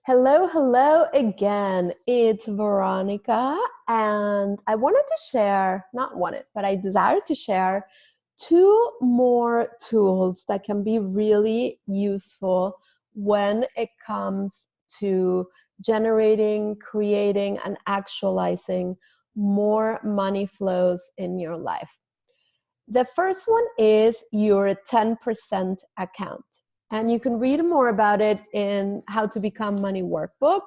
Hello, hello again. It's Veronica, and I wanted to share, not wanted, but I desired to share two more tools that can be really useful when it comes to generating, creating, and actualizing more money flows in your life. The first one is your 10% account. And you can read more about it in How to Become Money Workbook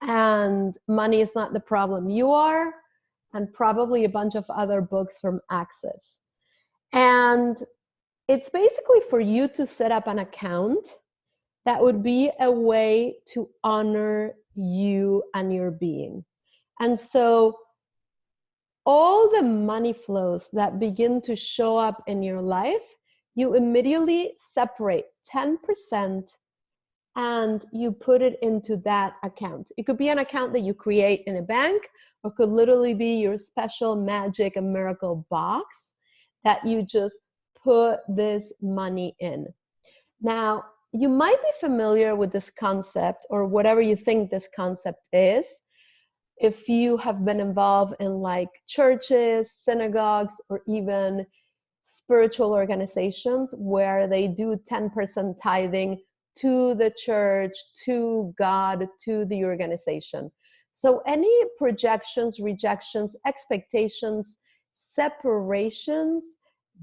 and Money is Not the Problem You Are, and probably a bunch of other books from Access. And it's basically for you to set up an account that would be a way to honor you and your being. And so all the money flows that begin to show up in your life, you immediately separate 10% and you put it into that account. It could be an account that you create in a bank, or could literally be your special magic and miracle box that you just put this money in. Now, you might be familiar with this concept, or whatever you think this concept is, if you have been involved in like churches, synagogues, or even spiritual organizations where they do 10% tithing to the church, to God, to the organization. So any projections, rejections, expectations, separations,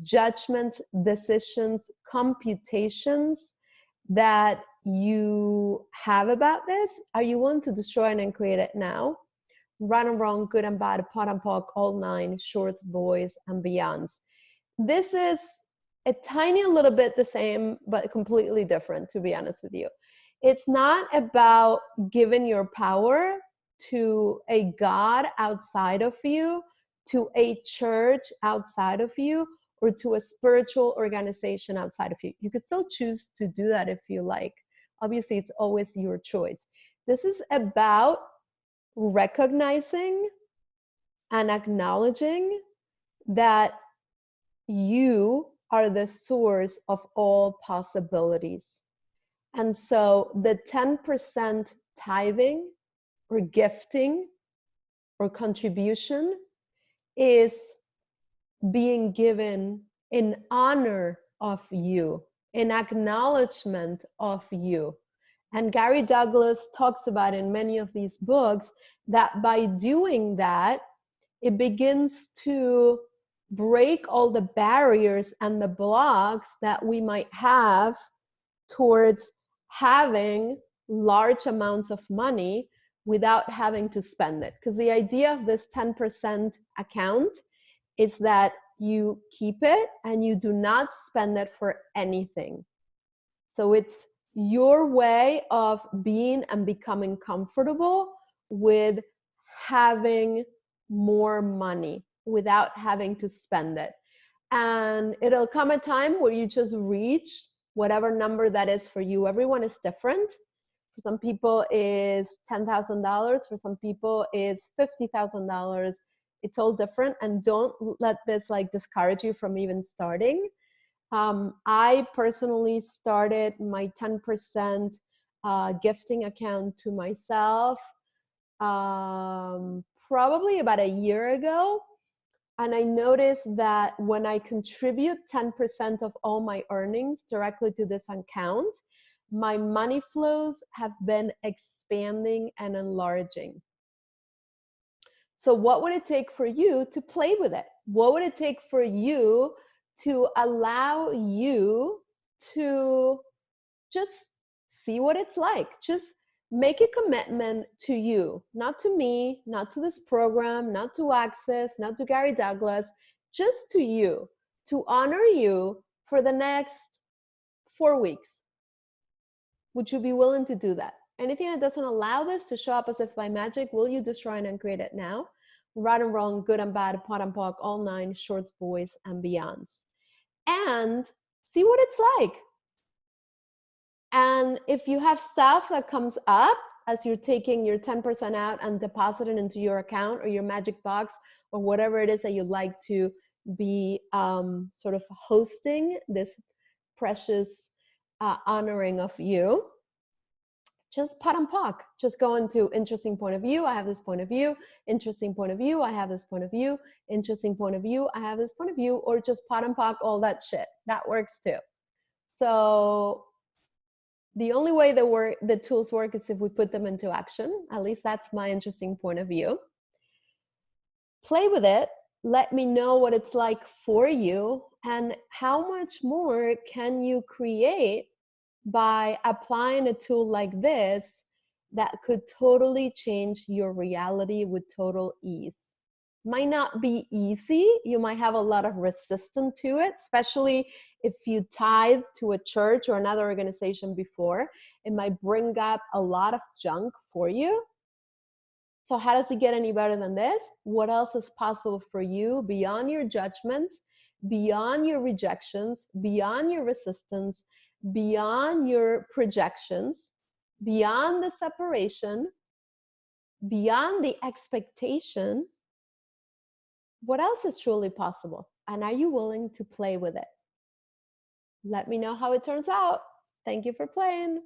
judgment, decisions, computations that you have about this, are you willing to destroy and create it now? Right and wrong, good and bad, pot and pock, all nine, shorts, boys, and beyonds. This is a tiny little bit the same, but completely different, to be honest with you. It's not about giving your power to a God outside of you, to a church outside of you, or to a spiritual organization outside of you. You can still choose to do that if you like. Obviously, it's always your choice. This is about recognizing and acknowledging that you are the source of all possibilities. And so the 10% tithing or gifting or contribution is being given in honor of you, in acknowledgement of you. And Gary Douglas talks about in many of these books that by doing that, it begins to break all the barriers and the blocks that we might have towards having large amounts of money without having to spend it. Because the idea of this 10% account is that you keep it and you do not spend it for anything. So it's your way of being and becoming comfortable with having more money without having to spend it. And it'll come a time where you just reach whatever number that is for you. Everyone is different. For some people is $10,000. For some people is $50,000. It's all different. And don't let this like discourage you from even starting. I personally started my 10% gifting account to myself probably about a year ago. And I noticed that when I contribute 10% of all my earnings directly to this account, my money flows have been expanding and enlarging. So what would it take for you to play with it? What would it take for you to allow you to just see what it's like? Just make a commitment to you, not to me, not to this program, not to Access, not to Gary Douglas, just to you, to honor you for the next 4 weeks. Would you be willing to do that? Anything that doesn't allow this to show up as if by magic, will you destroy and uncreate it now? Right and wrong, good and bad, pot and pock, all nine, shorts, boys, and beyonds. And see what it's like. And if you have stuff that comes up as you're taking your 10% out and depositing into your account or your magic box or whatever it is that you'd like to be sort of hosting this precious honoring of you, just pat and pock. Just go into interesting point of view. I have this point of view. Interesting point of view. I have this point of view. Interesting point of view. I have this point of view. Or just pat and pock all that shit. That works too. So the only way the tools work is if we put them into action. At least that's my interesting point of view. Play with it. Let me know what it's like for you and how much more can you create by applying a tool like this that could totally change your reality with total ease. Might not be easy. You might have a lot of resistance to it, especially if you tithe to a church or another organization before. It might bring up a lot of junk for you. So how does it get any better than this? What else is possible for you beyond your judgments, beyond your rejections, beyond your resistance, beyond your projections, beyond the separation, beyond the expectation? What else is truly possible? And are you willing to play with it? Let me know how it turns out. Thank you for playing.